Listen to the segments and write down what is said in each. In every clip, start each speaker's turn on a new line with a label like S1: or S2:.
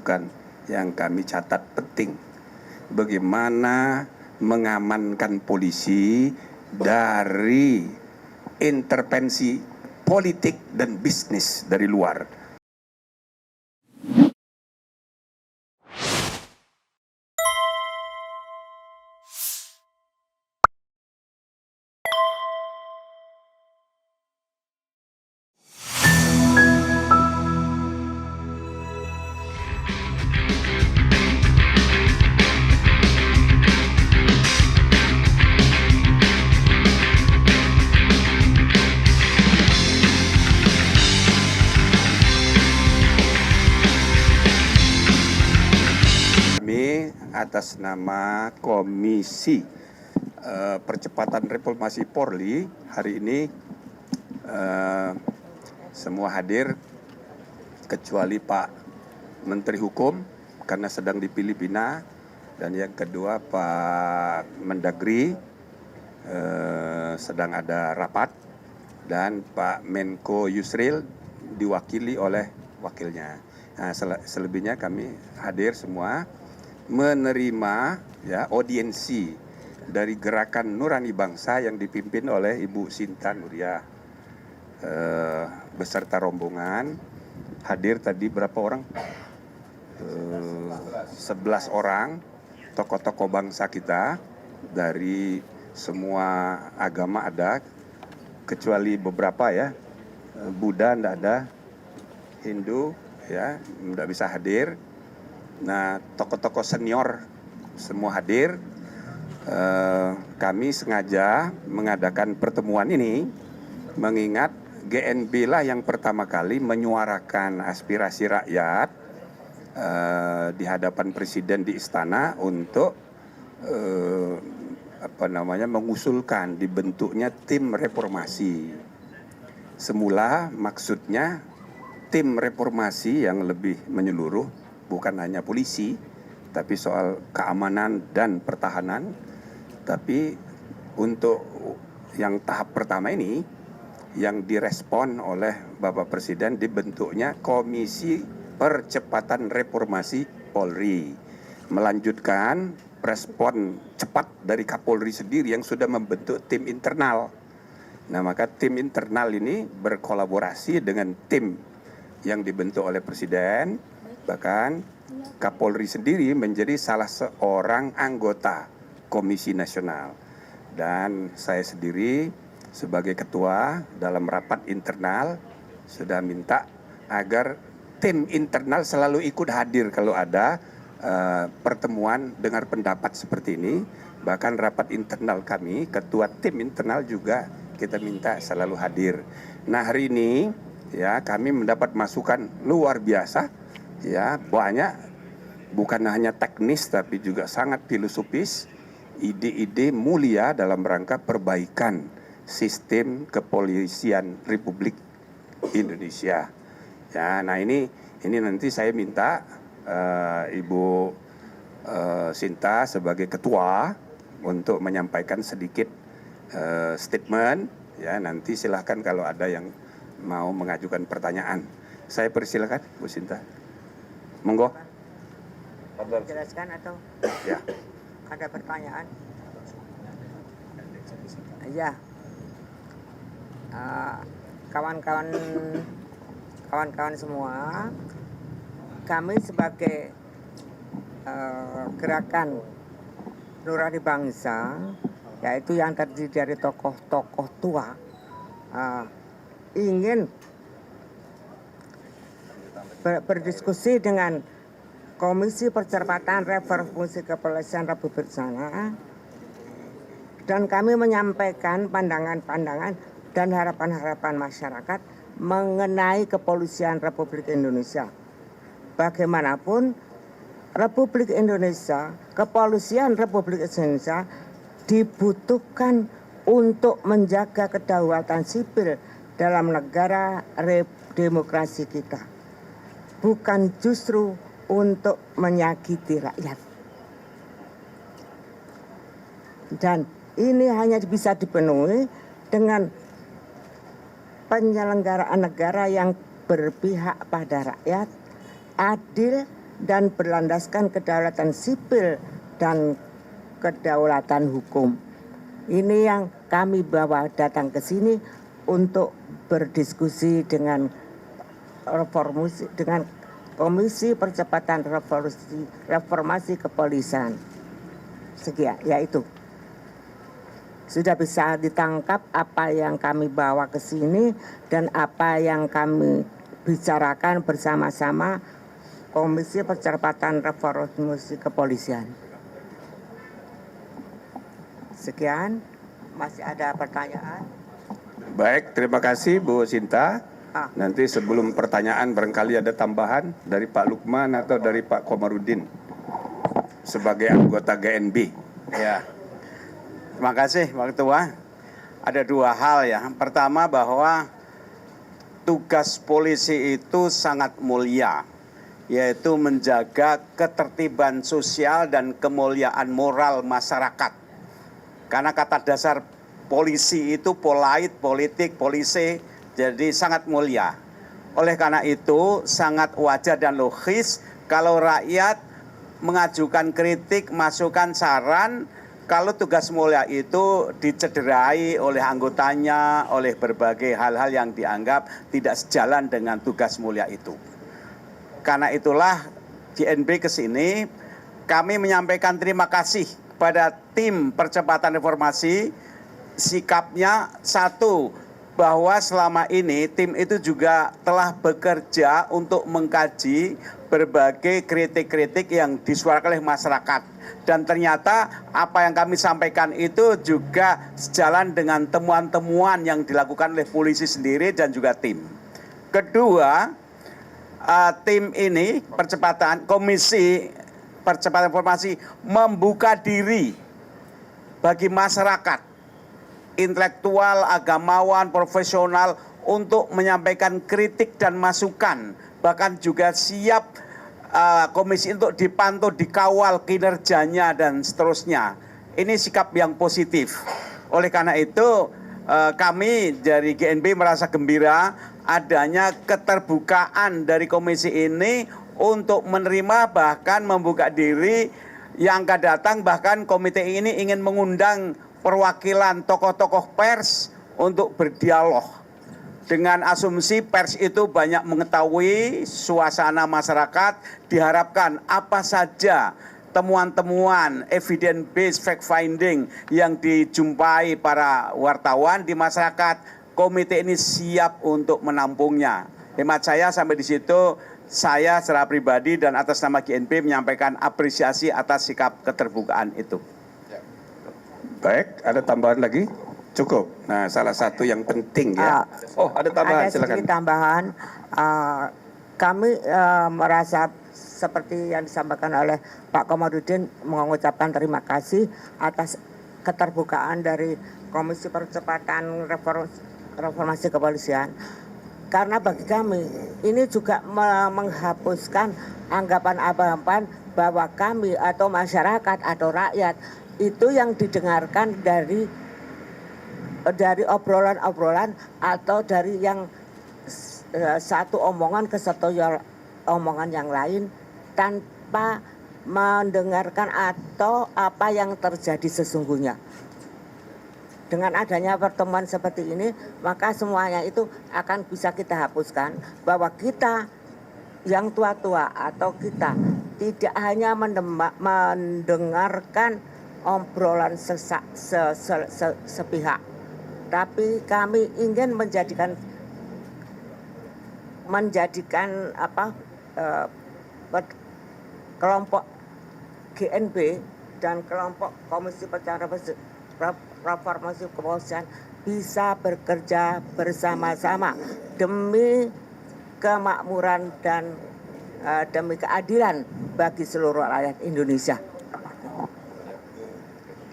S1: masukan yang kami catat penting. Bagaimana mengamankan polisi dari intervensi politik dan bisnis dari luar. Atas nama Komisi Percepatan Reformasi Polri, hari ini semua hadir kecuali Pak Menteri Hukum karena sedang di Filipina, dan yang kedua Pak Mendagri sedang ada rapat, dan Pak Menko Yusril diwakili oleh wakilnya. Nah, selebihnya kami hadir semua menerima audiensi dari Gerakan Nurani Bangsa yang dipimpin oleh Ibu Sinta Nuriyah beserta rombongan. Hadir tadi berapa orang? 11 orang tokoh-tokoh bangsa kita dari semua agama ada, kecuali beberapa ya, Buddha tidak ada, Hindu ya tidak bisa hadir. Nah, tokoh-tokoh senior semua hadir. Kami sengaja mengadakan pertemuan ini mengingat GNB lah yang pertama kali menyuarakan aspirasi rakyat di hadapan Presiden di Istana untuk mengusulkan dibentuknya tim reformasi. Semula maksudnya tim reformasi yang lebih menyeluruh, bukan hanya polisi, tapi soal keamanan dan pertahanan. Tapi untuk yang tahap pertama ini, yang direspon oleh Bapak Presiden dibentuknya Komisi Percepatan Reformasi Polri. Melanjutkan respon cepat dari Kapolri sendiri yang sudah membentuk tim internal. Nah, maka tim internal ini berkolaborasi dengan tim yang dibentuk oleh Presiden. Bahkan Kapolri sendiri menjadi salah seorang anggota Komisi Nasional. Dan saya sendiri sebagai ketua dalam rapat internal sudah minta agar tim internal selalu ikut hadir kalau ada pertemuan dengar pendapat seperti ini. Bahkan rapat internal kami, ketua tim internal juga kita minta selalu hadir. Nah, hari ini ya kami mendapat masukan luar biasa. Ya, banyak, bukan hanya teknis tapi juga sangat filosofis, ide-ide mulia dalam rangka perbaikan sistem kepolisian Republik Indonesia. Ya, nah ini nanti saya minta Ibu Sinta sebagai ketua untuk menyampaikan sedikit statement. Ya, nanti silahkan kalau ada yang mau mengajukan pertanyaan. Saya persilakan, Bu Sinta. Monggo.
S2: Jelaskan atau
S1: ya,
S2: ada pertanyaan? Ya, kawan-kawan semua, kami sebagai Gerakan Nurani Bangsa, yaitu yang terdiri dari tokoh-tokoh tua, ingin berdiskusi dengan Komisi Percepatan Reformasi Kepolisian Republik Indonesia, dan kami menyampaikan pandangan-pandangan dan harapan-harapan masyarakat mengenai kepolisian Republik Indonesia. Bagaimanapun Republik Indonesia, kepolisian Republik Indonesia dibutuhkan untuk menjaga kedaulatan sipil dalam negara demokrasi kita, bukan justru untuk menyakiti rakyat. Dan ini hanya bisa dipenuhi dengan penyelenggaraan negara yang berpihak pada rakyat, adil, dan berlandaskan kedaulatan sipil dan kedaulatan hukum. Ini yang kami bawa datang ke sini untuk berdiskusi dengan Komisi Percepatan Reformasi Kepolisian. Sekian, yaitu sudah bisa ditangkap apa yang kami bawa ke sini dan apa yang kami bicarakan bersama-sama Komisi Percepatan Reformasi Kepolisian. Sekian, masih ada pertanyaan?
S1: Baik, terima kasih Bu Sinta. Nanti sebelum pertanyaan barangkali ada tambahan dari Pak Lukman atau dari Pak Komarudin sebagai anggota GNB.
S3: Ya, terima kasih Pak Ketua. Ada dua hal ya. Pertama bahwa tugas polisi itu sangat mulia, yaitu menjaga ketertiban sosial dan kemuliaan moral masyarakat. Karena kata dasar polisi itu polite, politik, polisi, jadi sangat mulia. Oleh karena itu sangat wajar dan logis kalau rakyat mengajukan kritik, masukan, saran, kalau tugas mulia itu dicederai oleh anggotanya, oleh berbagai hal-hal yang dianggap tidak sejalan dengan tugas mulia itu. Karena itulah GNB ke sini, kami menyampaikan terima kasih pada tim percepatan reformasi. Sikapnya satu, bahwa selama ini tim itu juga telah bekerja untuk mengkaji berbagai kritik-kritik yang disuarakan oleh masyarakat. Dan ternyata apa yang kami sampaikan itu juga sejalan dengan temuan-temuan yang dilakukan oleh polisi sendiri dan juga tim. Kedua, tim ini Komisi Percepatan Informasi membuka diri bagi masyarakat, intelektual, agamawan, profesional untuk menyampaikan kritik dan masukan. Bahkan juga siap komisi untuk dipantau, dikawal kinerjanya dan seterusnya. Ini sikap yang positif. Oleh karena itu kami dari GNB merasa gembira adanya keterbukaan dari komisi ini untuk menerima bahkan membuka diri yang akan datang. Bahkan komite ini ingin mengundang perwakilan tokoh-tokoh pers untuk berdialog. Dengan asumsi pers itu banyak mengetahui suasana masyarakat, diharapkan apa saja temuan-temuan, evidence based fact finding yang dijumpai para wartawan di masyarakat, komite ini siap untuk menampungnya. Hemat saya sampai di situ, saya secara pribadi dan atas nama GNB menyampaikan apresiasi atas sikap keterbukaan itu.
S1: Baik, ada tambahan lagi? Cukup. Nah, salah satu yang penting ya. Oh, ada tambahan,
S2: ada
S1: silakan.
S2: sedikit tambahan. Kami merasa seperti yang disampaikan oleh Pak Komarudin mengucapkan terima kasih atas keterbukaan dari Komisi Percepatan Reformasi Kepolisian. Karena bagi kami ini juga menghapuskan anggapan-anggapan bahwa kami atau masyarakat atau rakyat itu yang didengarkan dari obrolan-obrolan atau dari yang satu omongan ke satu omongan yang lain tanpa mendengarkan atau apa yang terjadi sesungguhnya. Dengan adanya pertemuan seperti ini, maka semuanya itu akan bisa kita hapuskan bahwa kita yang tua-tua atau kita tidak hanya mendengarkan obrolan sepihak, tapi kami ingin menjadikan kelompok GNB dan kelompok Komisi Percepatan Reformasi Kepolisian bisa bekerja bersama-sama demi kemakmuran dan demi keadilan bagi seluruh rakyat Indonesia.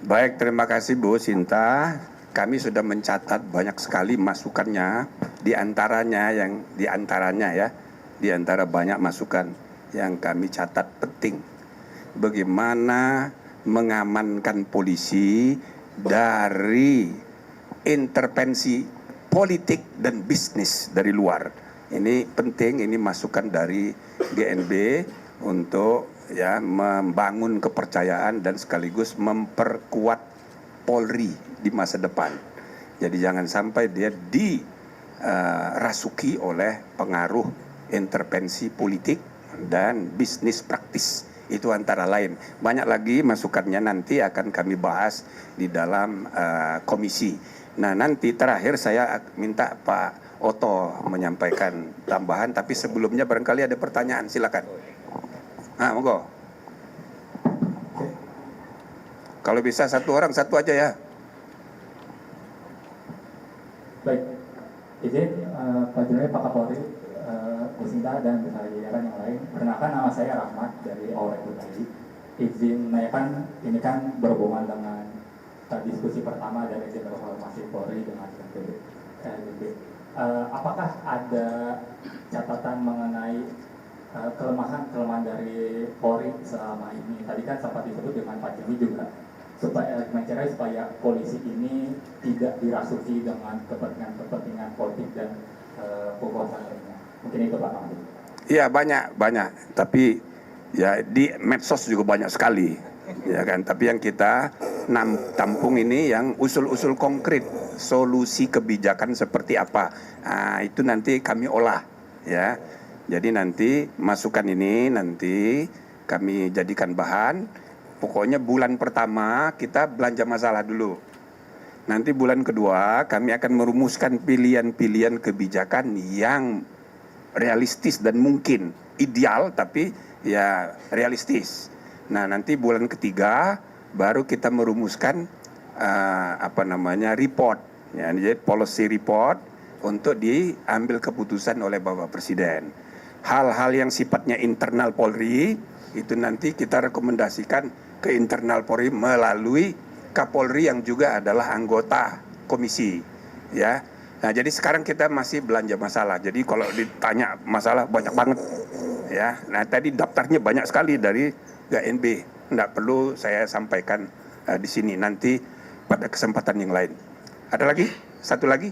S1: Baik, terima kasih Bu Sinta. Kami sudah mencatat banyak sekali masukannya, di antaranya banyak masukan yang kami catat penting. Bagaimana mengamankan polisi dari intervensi politik dan bisnis dari luar. Ini penting, ini masukan dari GNB untuk ya membangun kepercayaan dan sekaligus memperkuat Polri di masa depan. Jadi jangan sampai dia dirasuki oleh pengaruh intervensi politik dan bisnis praktis. Itu antara lain. Banyak lagi masukannya nanti akan kami bahas di dalam komisi. Nah, nanti terakhir saya minta Pak Oto menyampaikan tambahan, tapi sebelumnya barangkali ada pertanyaan, silakan. Monggo. Kalau bisa satu orang satu aja ya.
S4: Baik, izin Pak Junai, Pak Kapolri, Bu Sinta dan jajaran yang lain. Perkenalkan, nama saya Rahmat dari Aurek Utari. Izin menanyakan, ini kan berhubungan dengan diskusi pertama dari Jenderal Reformasi Polri dengan KNP. Apakah ada catatan mengenai kelemahan dari Polri selama ini? Tadi kan sempat disebut dengan Pak Jimmy juga, supaya polisi ini tidak dirasuki dengan kepentingan politik dan kekuasaan lainnya. Mungkin itu Pak Mahfud.
S1: Iya, banyak, tapi ya di medsos juga banyak sekali, ya kan. Tapi yang kita tampung ini yang usul-usul konkret, solusi kebijakan seperti apa. Itu nanti kami olah, ya. Jadi nanti masukan ini nanti kami jadikan bahan. Pokoknya bulan pertama kita belanja masalah dulu. Nanti bulan kedua kami akan merumuskan pilihan-pilihan kebijakan yang realistis dan mungkin ideal tapi ya realistis. Nah, nanti bulan ketiga baru kita merumuskan report, ya, jadi policy report untuk diambil keputusan oleh Bapak Presiden. Hal-hal yang sifatnya internal Polri itu nanti kita rekomendasikan ke internal Polri melalui Kapolri yang juga adalah anggota komisi, ya. Nah, jadi sekarang kita masih belanja masalah. Jadi kalau ditanya masalah banyak banget, ya. Nah, tadi daftarnya banyak sekali dari GNB. Nggak perlu saya sampaikan di sini. Nanti pada kesempatan yang lain. Ada lagi? Satu lagi?